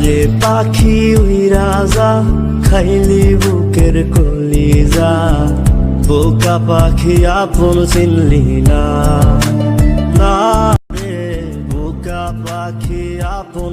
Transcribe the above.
রে পাখি উইরা যা, খাইলি বুকের কলিজা। বোকা পাখি আপন চিনলি না, না রে বোকা পাখি আপন